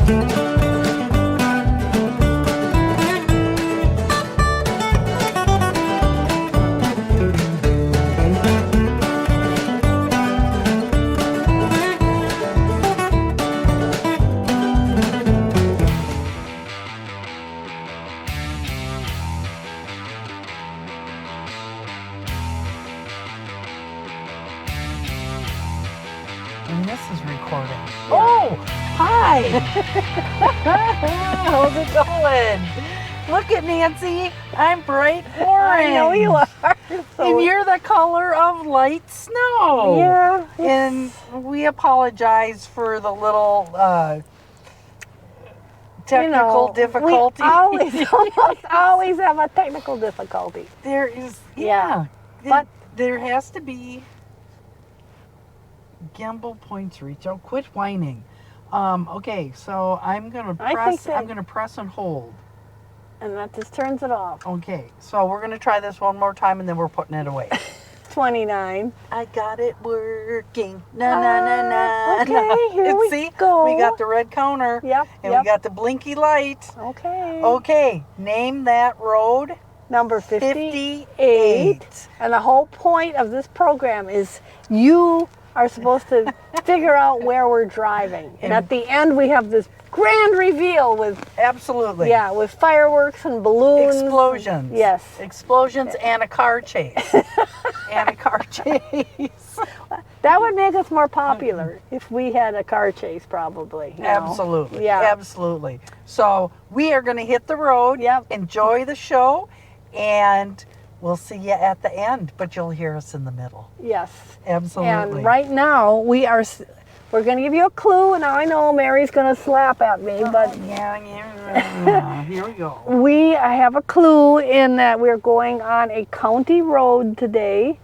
And this is recording. Yeah. Oh, hi. How's it going? Look at Nancy. I'm bright orange. I know you are. And you're the color of light snow. Yeah. And we apologize for the little technical difficulty. We almost always have a technical difficulty. There is, Yeah. But there has to be gimbal points reach. Oh, quit whining. Okay, so I'm gonna press and hold. And that just turns it off. Okay, so we're gonna try this one more time and then we're putting it away. 29. I got it working. Na na na na. Okay, here we go. We got the red counter. Yep. And we got the blinky light. Okay. Okay, name that road. Number 58. And the whole point of this program is you are supposed to figure out where we're driving. And at the end we have this grand reveal with absolutely. Yeah, with fireworks and balloons. Explosions. Yes. Explosions and a car chase. And a car chase. That would make us more popular if we had a car chase, probably. You know? Absolutely. Yeah. Absolutely. So we are going to hit the road. Yep. Enjoy the show, and we'll see you at the end. But you'll hear us in the middle. Yes. Absolutely. And right now we're going to give you a clue, and I know Mary's going to slap at me, but yeah. Here we go. we have a clue in that we're going on a county road today,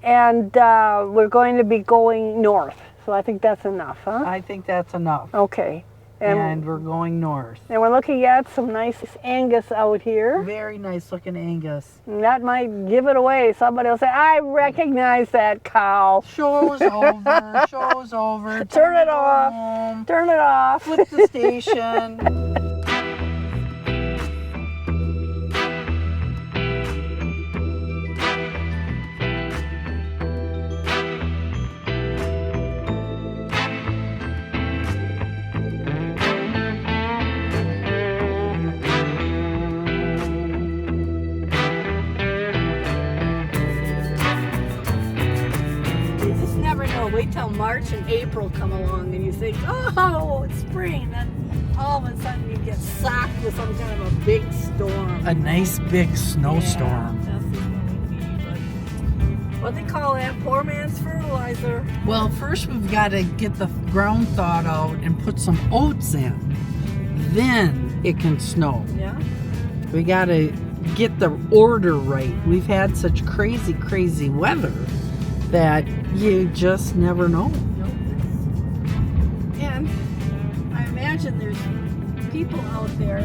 and we're going to be going north. So I think that's enough, huh? I think that's enough. Okay. And we're going north. And we're looking at some nice Angus out here. Very nice looking Angus. And that might give it away. Somebody will say, I recognize that cow. Show's over. Show's over. Turn it off. Home. Turn it off. Flip the station. Wait till March and April come along and you think, oh, it's spring. Then all of a sudden you get socked with some kind of a big storm. A nice big snowstorm. Yeah, that's what we need. But what they call that, poor man's fertilizer. Well, first we've got to get the ground thawed out and put some oats in. Then it can snow. Yeah. We got to get the order right. We've had such crazy, crazy weather that you just never know. Nope. And I imagine there's people out there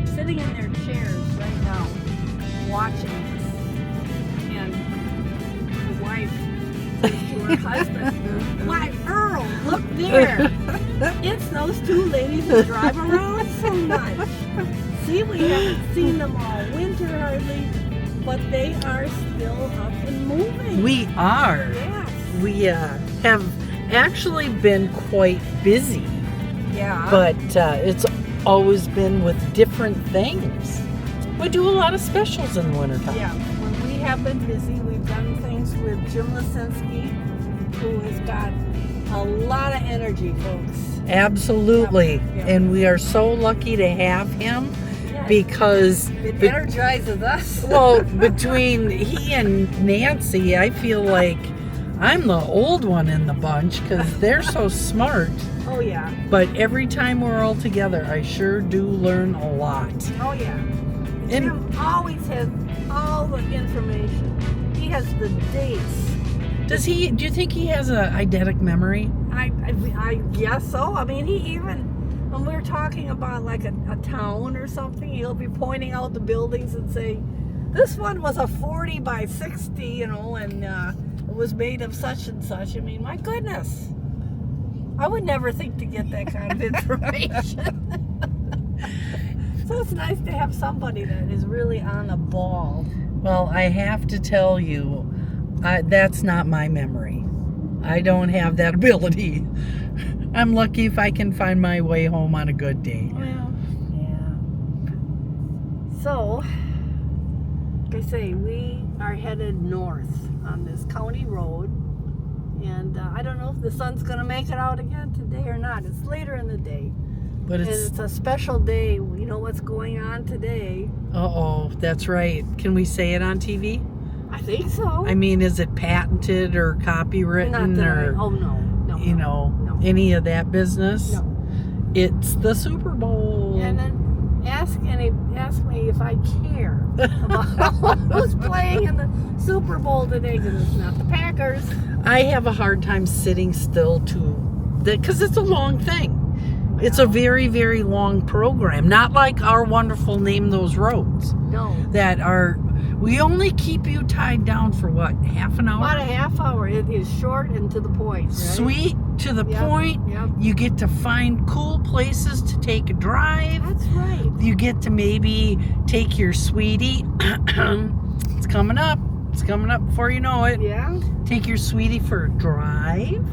sitting in their chairs right now watching this. And the wife says to her husband, why, Earl, look there. It's those two ladies who drive around so much. See, we haven't seen them all winter hardly, but they are still up and moving. We are. Yes. We have actually been quite busy. Yeah. But it's always been with different things. We do a lot of specials in the wintertime. Yeah. When we have been busy, we've done things with Jim Lisinski, who has got a lot of energy, folks. Absolutely. Yep. And we are so lucky to have him. Because it energizes us. Well, between he and Nancy, I feel like I'm the old one in the bunch because they're so smart. Oh, yeah. But every time we're all together, I sure do learn a lot. Oh, yeah. And Jim always has all the information. He has the dates. do you think he has a eidetic memory? I guess so. I mean, he even... when we're talking about like a town or something, he'll be pointing out the buildings and say, this one was a 40 by 60, you know, and it was made of such and such. I mean, my goodness. I would never think to get that kind of information. So it's nice to have somebody that is really on the ball. Well, I have to tell you, that's not my memory. I don't have that ability. I'm lucky if I can find my way home on a good day. Well, yeah. So, like I say, we are headed north on this county road. And I don't know if the sun's going to make it out again today or not. It's later in the day. But And it's a special day. You know what's going on today? Uh-oh, that's right. Can we say it on TV? I think so. I mean, is it patented or copywritten Not that or, oh, no. No. any of that business? No. It's the Super Bowl. And then ask me if I care about who's playing in the Super Bowl today, because it's not the Packers. I have a hard time sitting still because it's a long thing. It's a very, very long program. Not like our wonderful Name Those Roads. No. We only keep you tied down for what, half an hour? About a half hour. It is short and to the point, right? Sweet, to the point. Yep. You get to find cool places to take a drive. That's right. You get to maybe take your sweetie. It's coming up. It's coming up before you know it. Yeah. Take your sweetie for a drive,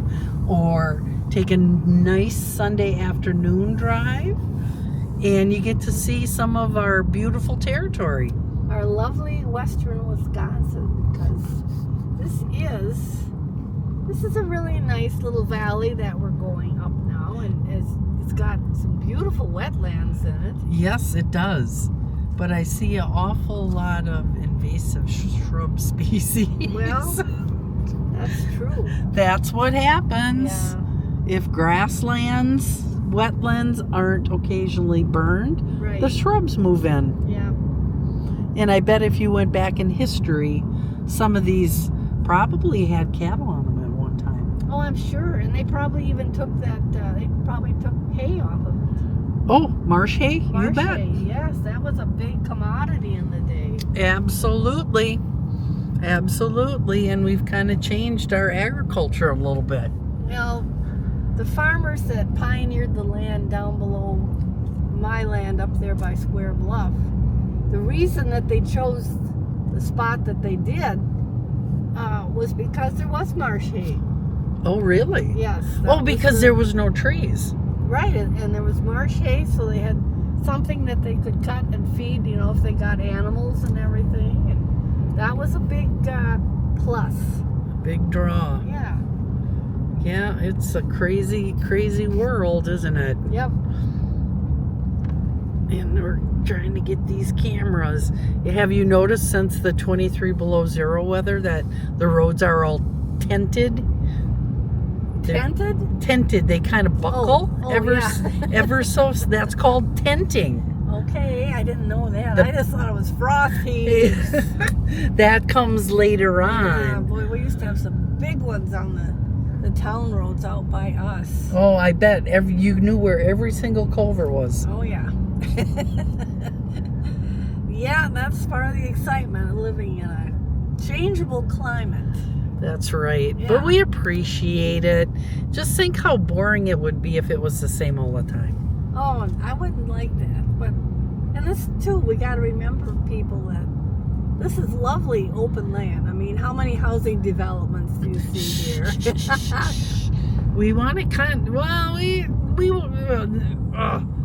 or take a nice Sunday afternoon drive, and you get to see some of our beautiful territory. Our lovely western Wisconsin, because this is a really nice little valley that we're going up now, and it's got some beautiful wetlands in it. Yes, it does. But I see an awful lot of invasive shrub species. Well, that's true. That's what happens. Yeah. If grasslands, wetlands aren't occasionally burned, Right. the shrubs move in. Yeah. And I bet if you went back in history, some of these probably had cattle on them at one time. Oh, I'm sure. And they probably even took they probably took hay off of it. Oh, marsh hay? You Marsh bet. hay, yes. That was a big commodity in the day. Absolutely. Absolutely. And we've kind of changed our agriculture a little bit. Well, the farmers that pioneered the land down below my land up there by Square Bluff, the reason that they chose the spot that they did was because there was marsh hay. Oh, really? Yes. Oh, because there was no trees. Right, and there was marsh hay, so they had something that they could cut and feed, if they got animals and everything. And that was a big plus. Big draw. Yeah. Yeah, it's a crazy, crazy world, isn't it? Yep. And we're trying to get these cameras. Have you noticed since the 23 below zero weather that the roads are all tented? Tented? Tented. They kind of buckle yeah. ever so. That's called tenting. Okay, I didn't know that. I just thought it was frosty. That comes later on. Yeah, boy, we used to have some big ones on the town roads out by us. Oh, I bet you knew where every single culvert was. Oh, yeah. Yeah, that's part of the excitement of living in a changeable climate. That's right. Yeah. But we appreciate it. Just think how boring it would be if it was the same all the time. Oh, I wouldn't like that. And this, too, we got to remember, people, that this is lovely open land. I mean, how many housing developments do you see here? We want to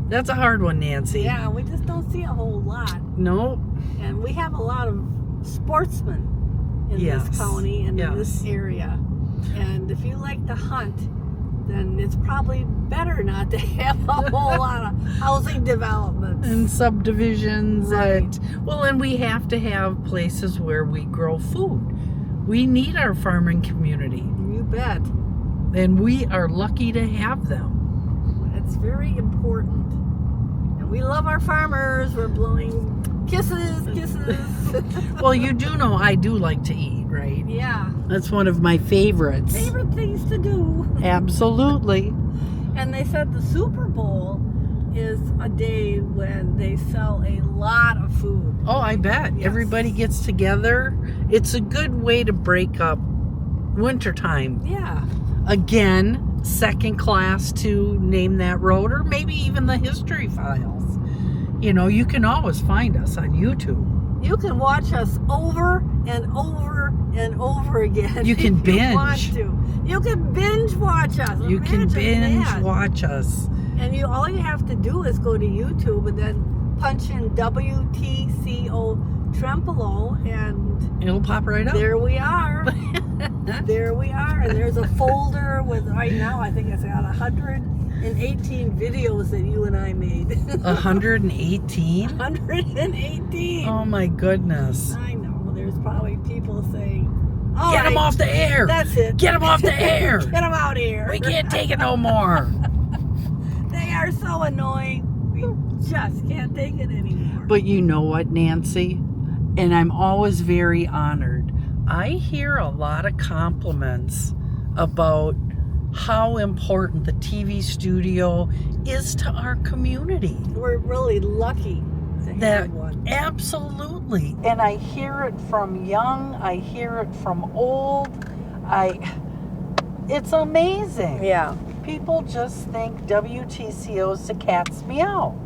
that's a hard one, Nancy. Yeah, we just don't see a whole lot. No. And we have a lot of sportsmen in this county and in this area. And if you like to hunt, then it's probably better not to have a whole lot of housing developments. And subdivisions. Right. And we have to have places where we grow food. We need our farming community. You bet. And we are lucky to have them. It's very important. And we love our farmers. We're blowing kisses. Well, you do know I do like to eat, right? Yeah. That's one of my favorites. Favorite things to do. Absolutely. And they said the Super Bowl is a day when they sell a lot of food. Oh, I bet. Yes. Everybody gets together. It's a good way to break up wintertime. Yeah. Again, second class to Name That Road, or maybe even the History Files. You know, you can always find us on YouTube. You can watch us over and over and over again. You can if binge. You want to. You can binge watch us. You can Imagine binge that. watch us. And all you have to do is go to YouTube and then punch in WTCO Trempealeau, and It'll pop right up. there we are. There we are. And there's a folder with, right now, I think it's got 118 videos that you and I made. 118? 118. Oh my goodness. I know. There's probably people saying, all Get right, him off the air. That's it. Get him off the air. Get them out here. We can't take it no more. They are so annoying. We just can't take it anymore. But you know what, Nancy? And I'm always very honored. I hear a lot of compliments about how important the TV studio is to our community. We're really lucky to have one. Absolutely. And I hear it from young, I hear it from old. It's amazing. Yeah. People just think WTCO's the cat's meow.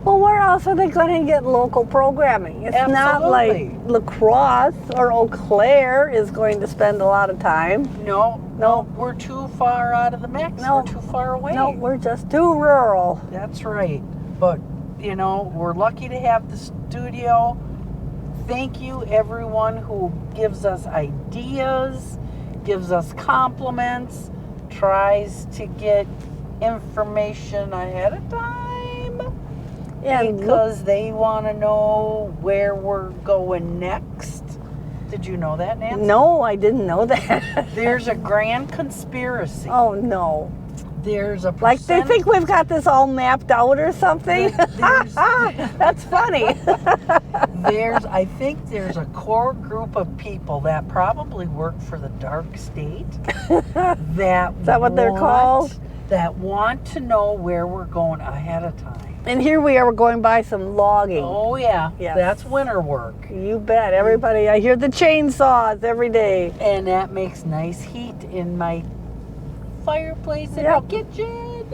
Well, where else are they going to get local programming? It's not like La Crosse or Eau Claire is going to spend a lot of time. No, we're too far out of the mix. No. We're too far away. No, we're just too rural. That's right. But, you know, we're lucky to have the studio. Thank you, everyone who gives us ideas, gives us compliments, tries to get information ahead of time. And Because they want to know where we're going next. Did you know that, Nancy? no, I didn't know that. There's a grand conspiracy. Oh, no. There's a Like they think we've got this all mapped out or something? That's funny. I think there's a core group of people that probably work for the dark state Is that what they're called? That want to know where we're going ahead of time. And here we are, we're going by some logging. Oh yeah, Yes. That's winter work. You bet. Everybody, I hear the chainsaws every day. And that makes nice heat in my fireplace in Yep. my kitchen.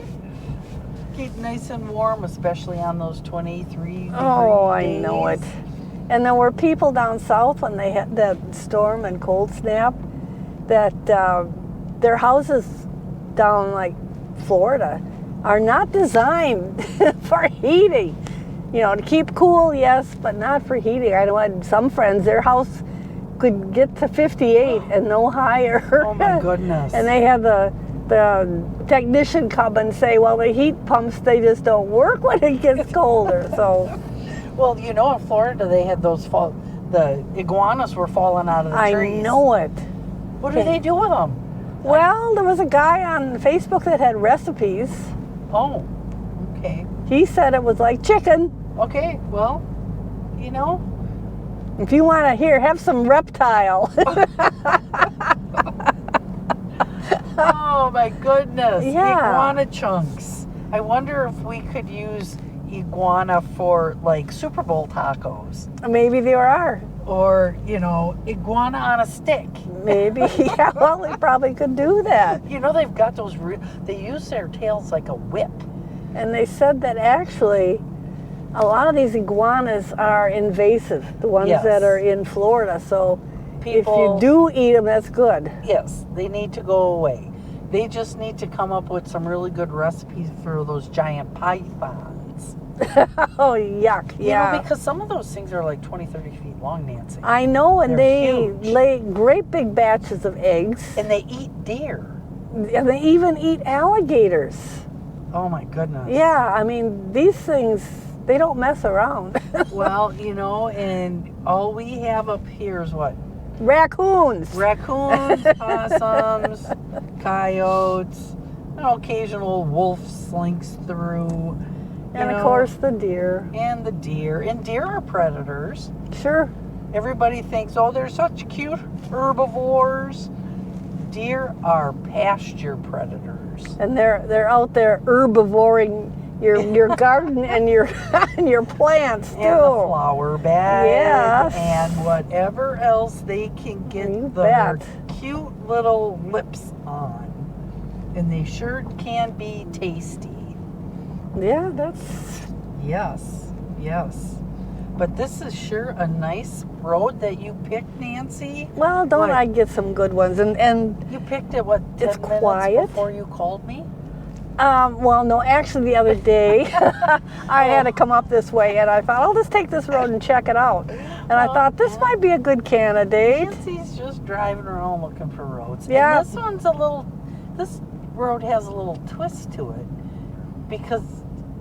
Keep nice and warm, especially on those 23 Oh, degree I know it. days. And there were people down south when they had that storm and cold snap that their houses down like Florida are not designed for heating. You know, to keep cool, yes, but not for heating. I know I had some friends, their house could get to 58 and no higher. Oh my goodness. And they had the technician come and say, well, the heat pumps, they just don't work when it gets colder. So, Well, you know, in Florida they had the iguanas were falling out of the trees. I know it. What do they do with them? Well, there was a guy on Facebook that had recipes. Oh, okay. He said it was like chicken. Okay, well, you know. If you want to have some reptile. Oh my goodness. Yeah. Iguana chunks. I wonder if we could use iguana for like Super Bowl tacos. Maybe there are. Or, you know, iguana on a stick. Maybe. Yeah, well, we probably could do that. You know, they've got those, they use their tails like a whip. And they said that actually a lot of these iguanas are invasive, the ones Yes. that are in Florida. So if People- you do eat them, that's good. Yes, they need to go away. They just need to come up with some really good recipes for those giant pythons. Oh, yuck. You Yeah. know, because some of those things are like 20, 30 feet long, Nancy. I know, and They're they huge. lay great big batches of eggs. And they eat deer. And they even eat alligators. Oh my goodness. Yeah, I mean, these things, they don't mess around. Well, you know, and all we have up here is what? Raccoons. Raccoons, possums, coyotes, an occasional wolf slinks through. And you of know, course the deer. And the deer. And deer are predators. Sure. Everybody thinks, oh, they're such cute herbivores. Deer are pasture predators. And they're out there herbivoring your garden and your and your plants too. And the flower bed. Yes. And whatever else they can get You their bet. cute little lips on. And they sure can be tasty. Yeah, that's Yes. Yes. But this is sure a nice road that you picked, Nancy. Well, don't What? I get some good ones? And You picked it, what, 10 It's minutes quiet. before you called me? well, no, actually the other day I had to come up this way, and I thought, I'll just take this road and check it out. And I thought, this might be a good candidate. Nancy's just driving around looking for roads. Yeah. And this road has a little twist to it because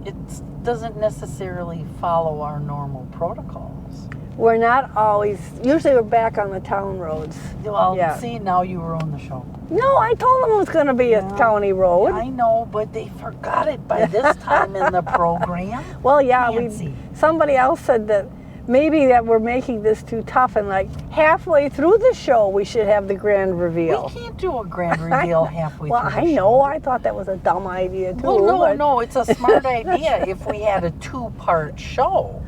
it doesn't necessarily follow our normal protocols. We're not always, usually we're back on the town roads. Well, Yeah. see, now you ruined the show. No, I told them it was going to be a county road. I know, but they forgot it by this time in the program. Well, yeah, Nancy. somebody else said that maybe that we're making this too tough, and like halfway through the show we should have the grand reveal. We can't do a grand reveal halfway Well, through I the know. show. I thought that was a dumb idea too. Well, no, but- it's a smart idea. If we had a 2-part show,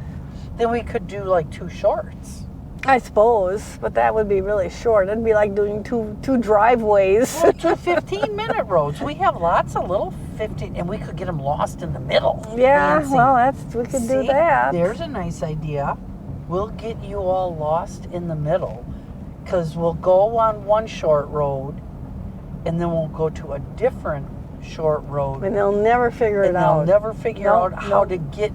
then we could do like 2 shorts. I suppose, but that would be really short. It'd be like doing two driveways. Well, 2 15-minute roads. We have lots of little 15, and we could get them lost in the middle. Yeah, Nancy. well, we could do See, that. There's a nice idea. We'll get you all lost in the middle, because we'll go on one short road, and then we'll go to a different short road, And they'll never figure and it they'll out. never figure No, out how no. to get.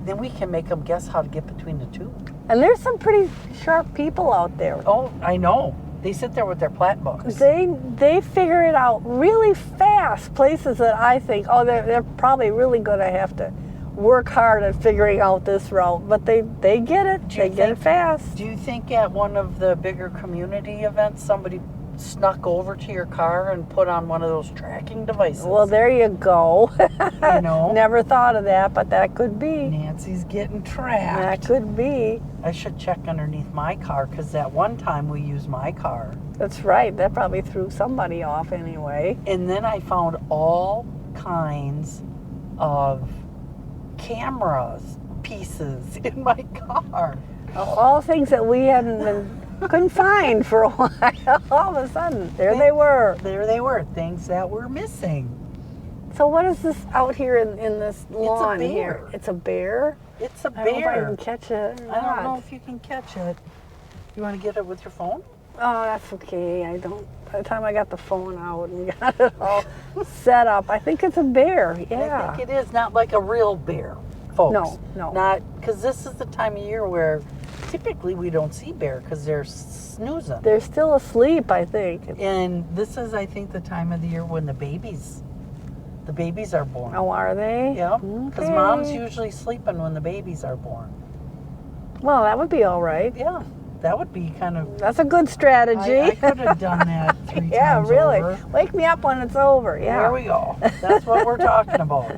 Then we can make them guess how to get between the two. And there's some pretty sharp people out there. Oh, I know. They sit there with their plat books. They figure it out really fast. Places that I think, oh, they're probably really going to have to work hard at figuring out this route, but they get it. Do you They get it think- fast. Do you think at one of the bigger community events somebody snuck over to your car and put on one of those tracking devices? Well, there you go. You know? Never thought of that, but that could be. Nancy's getting That tracked. could be. I should check underneath my car, because that one time we used my car. That's right. That probably threw somebody off anyway. And then I found all kinds of cameras pieces in my car. All things that we couldn't find for a while. All of a sudden, there they were. There they were, things that were missing. So what is this out here in this lawn bear. here? It's a bear? It's a I don't know if I bear. can catch it or I don't know not. if you can catch it. You want to get it with your phone? Oh, that's okay. I don't. By the time I got the phone out and got it all set up, I think it's a bear. Yeah. I think it is, not like a real bear, folks. No. Not, because this is the time of year where typically we don't see bear because they're snoozing. They're still asleep, I think. And this is, I think, the time of the year when the babies are born. Oh, are they? Yeah, because Okay. mom's usually sleeping when the babies are born. Well, that would be all right. Yeah, that would be kind of. That's a good strategy. I could have done that 3 yeah, times really. over. Wake me up when it's over. Yeah. There we go. That's what we're talking about.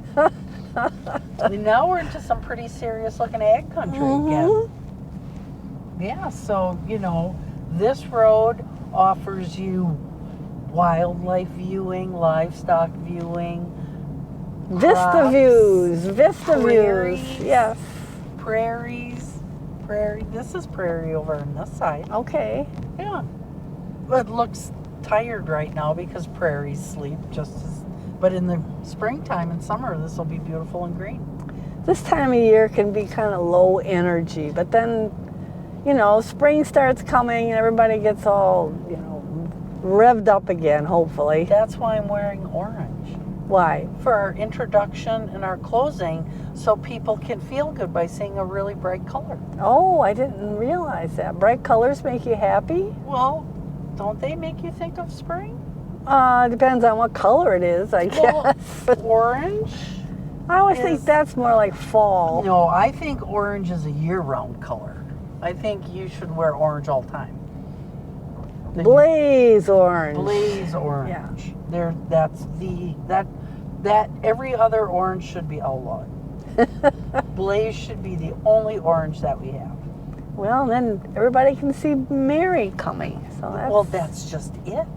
And now we're into some pretty serious looking ag country again. Yeah, so, this road offers you wildlife viewing, livestock viewing, Vista crops, views. prairies. Views. Yes. prairie. This is prairie over on this side. Okay. Yeah. It looks tired right now because prairies sleep just as. But in the springtime and summer, this will be beautiful and green. This time of year can be kind of low energy, but then, spring starts coming and everybody gets all, revved up again, hopefully. That's why I'm wearing orange. Why? For our introduction and our closing, so people can feel good by seeing a really bright color. Oh, I didn't realize that. Bright colors make you happy? Well, don't they make you think of spring? Depends on what color it is, I Well, guess. But orange? I always think is- that's more like fall. No, I think orange is a year-round color. I think you should wear orange all the time. Blaze orange. Blaze orange. That every other orange should be outlawed. Blaze should be the only orange that we have. Well, then everybody can see Mary coming. So That's just it.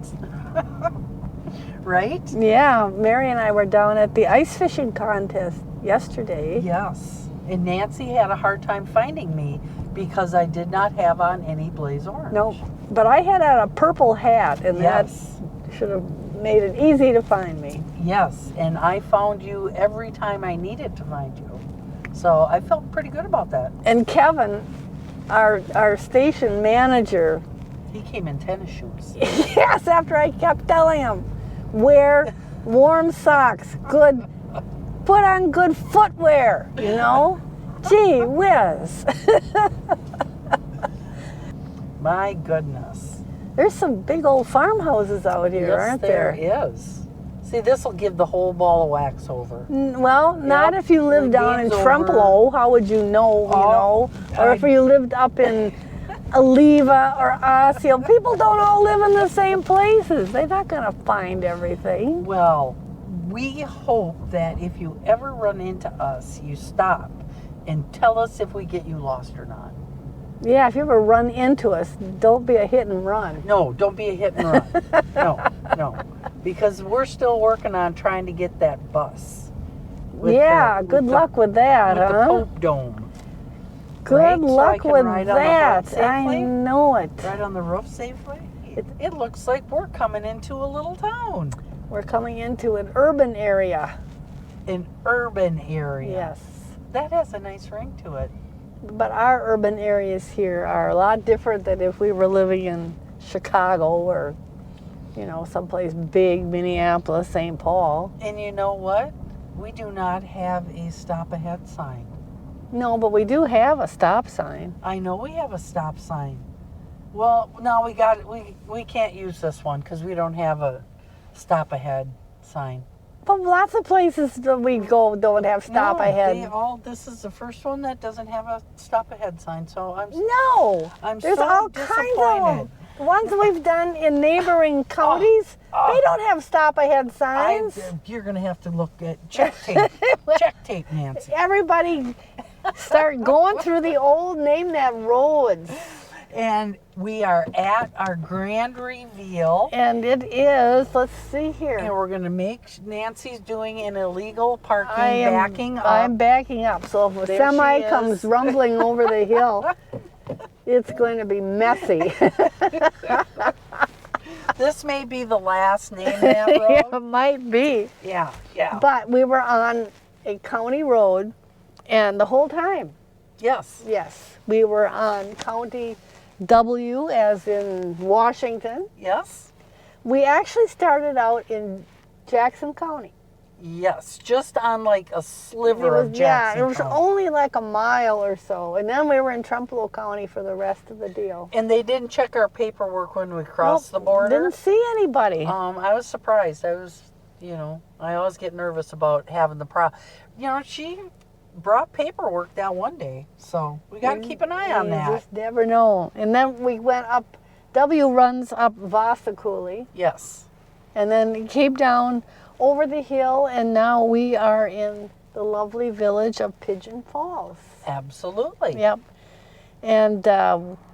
Right? Yeah, Mary and I were down at the ice fishing contest yesterday. Yes. And Nancy had a hard time finding me because I did not have on any blaze orange. No, but I had on a purple hat, and Yes. that should have made it easy to find me. Yes, and I found you every time I needed to find you. So I felt pretty good about that. And Kevin, our station manager, He came in tennis shoes. yes, after I kept telling him, wear warm socks, good, put on good footwear, you know? Gee whiz. My goodness. There's some big old farmhouses out here, Yes, aren't there there? is. See, this will give the whole ball of wax over. Well, not Yep. if you lived The down in game's Trempealeau. How would you know, you know? Or if you lived up in Oliva or Osseo. People don't all live in the same places. They're not going to find everything. Well, we hope that if you ever run into us, you stop and tell us if we get you lost or not. Yeah, if you ever run into us, don't be a hit and run. No, don't be a hit and run. No. Because we're still working on trying to get that bus. With Good luck with that, with huh? the Pope Dome. Good right? So I luck can with ride on the that. roof I safely? know it. Right on the roof safely. It looks like we're coming into a little town. We're coming into an urban area. An urban area. Yes. That has a nice ring to it. But our urban areas here are a lot different than if we were living in Chicago or, you know, someplace big, Minneapolis, St. Paul. And you know what? We do not have a stop ahead sign. No, but we do have a stop sign. I know we have a stop sign. Well, no, we can't use this one because we don't have a stop ahead sign. But lots of places that we go don't have stop No, ahead. This is the first one that doesn't have a stop ahead sign. So No, I'm there's so all kinds of disappointed. them. The ones we've done in neighboring counties, they don't have stop ahead signs. You're gonna have to look at check tape. Check tape, Nancy. Everybody start going through the old name that roads. And we are at our grand reveal. And it is, let's see And here. we're going to make, Nancy's doing an illegal parking, backing up. I'm backing up. So if a There semi she is. comes rumbling over the hill, it's going to be messy. This may be the last name that Yeah, road. it might be. Yeah. But we were on a county road, and the whole time, Yes. yes, we were on County W, as in Washington. Yes. We actually started out in Jackson County. Yes. Just on like a sliver of Jackson it was County. only like a mile or so, and then we were in Trempealeau County for the rest of the deal. And they didn't check our paperwork when we crossed Nope, the border. Didn't see anybody. I was surprised. I always get nervous about having the she brought paperwork down one day, so we got to keep an eye on You that. just never know. And then we went up. W runs up Vassakuli, Yes. and then it came down over the hill, and now we are in the lovely village of Pigeon Falls. Absolutely. Yep. And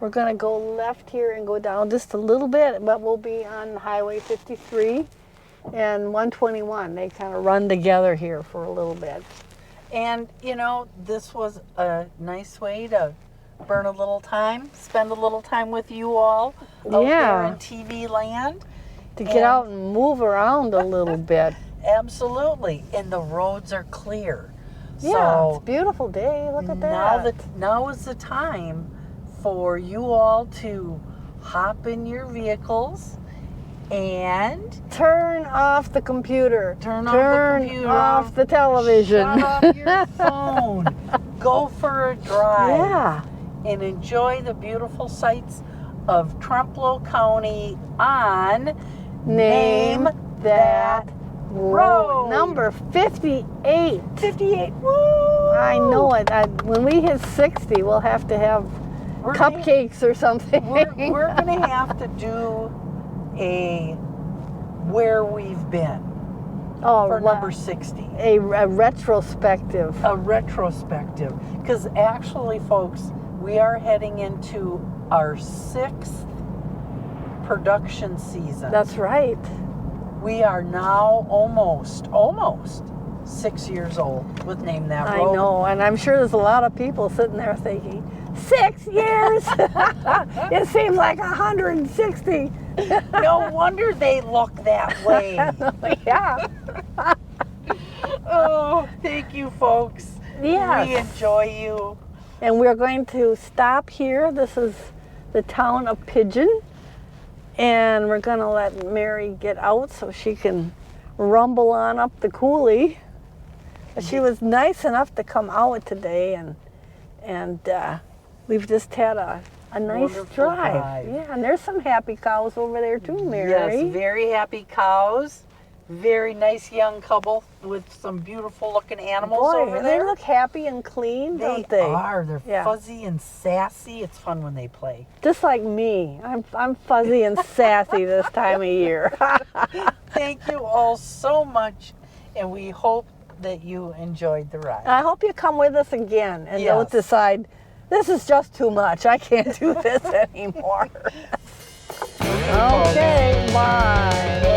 we're going to go left here and go down just a little bit, but we'll be on Highway 53 and 121. They kind of run together here for a little bit. And, this was a nice way to burn a little time, spend a little time with you all out there in TV land. To get out and move around a little bit. Absolutely. And the roads are clear. Yeah, So it's a beautiful day. Look at that. now is the time for you all to hop in your vehicles and Turn off the computer. Turn off the computer. off the television. shut off your phone. Go for a drive. Yeah. And enjoy the beautiful sights of Trempealeau County on Name That Road. Number 58. 58. Woo! I know it. When we hit 60, we'll have to have We're gonna- cupcakes or something. We're going to have to do a where we've been for number 60. A retrospective. A retrospective. Because actually, folks, we are heading into our 6th production season. That's right. We are now almost 6 years old with Name That I Road. know, and I'm sure there's a lot of people sitting there thinking, 6 years? It seems like 160. No wonder they look that way. Yeah. Oh, thank you, folks. Yes. We enjoy you. And we're going to stop here. This is the town of Pigeon. And we're going to let Mary get out so she can rumble on up the coulee. But she was nice enough to come out today, and we've just had a nice Wonderful drive. Yeah, and there's some happy cows over there too, Mary. Yes, very happy cows. Very nice young couple with some beautiful looking animals Boy, over they there. look happy and clean, don't they? are. They're Yeah. fuzzy and sassy. It's fun when they play. Just like me. I'm fuzzy and sassy this time of year. Thank you all so much, and we hope that you enjoyed the ride. I hope you come with us again and don't Yes. decide, this is just too much. I can't do this anymore. Okay, bye.